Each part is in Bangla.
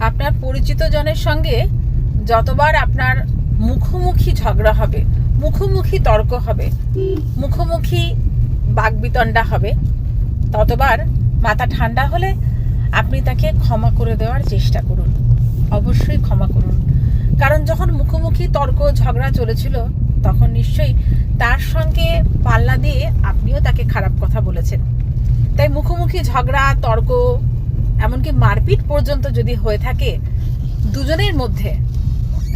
আপনার পরিচিত জনের সঙ্গে যতবার আপনার মুখোমুখি ঝগড়া হবে, মুখোমুখি তর্ক হবে, মুখোমুখি বাকবিতণ্ডা হবে, ততবার মাথা ঠান্ডা হলে আপনি তাকে ক্ষমা করে দেওয়ার চেষ্টা করুন। অবশ্যই ক্ষমা করুন। কারণ যখন মুখোমুখি তর্ক ঝগড়া চলেছিল তখন নিশ্চয়ই তার সঙ্গে পাল্লা দিয়ে আপনিও তাকে খারাপ কথা বলেছেন। তাই মুখোমুখি ঝগড়া, তর্ক, এমনকি মারপিট পর্যন্ত যদি হয়ে থাকে, দুজনের মধ্যে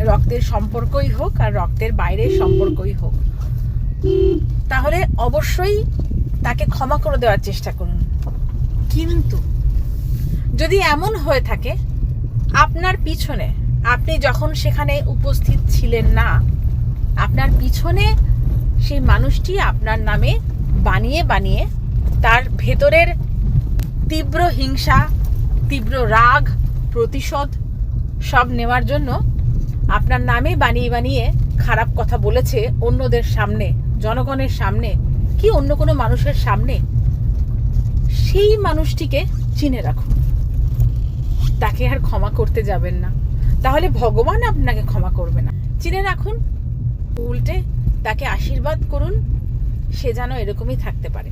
রক্তের সম্পর্কই হোক আর রক্তের বাইরের সম্পর্কই হোক, তাহলে অবশ্যই তাকে ক্ষমা করে দেওয়ার চেষ্টা করুন। কিন্তু যদি এমন হয়ে থাকে আপনার পিছনে, আপনি যখন সেখানে উপস্থিত ছিলেন না, আপনার পিছনে সেই মানুষটি আপনার নামে বানিয়ে বানিয়ে তার ভেতরের তীব্র হিংসা, তীব্র রাগ, প্রতিশোধ সব নেওয়ার জন্য আপনার নামে বানিয়ে বানিয়ে খারাপ কথা বলেছে অন্যদের সামনে, জনগণের সামনে, কি অন্য কোনো মানুষের সামনে, সেই মানুষটিকে চিনে রাখুন। তাকে আর ক্ষমা করতে যাবেন না, তাহলে ভগবান আপনাকে ক্ষমা করবে না। চিনে রাখুন, উল্টে তাকে আশীর্বাদ করুন সে যেন এরকমই থাকতে পারে।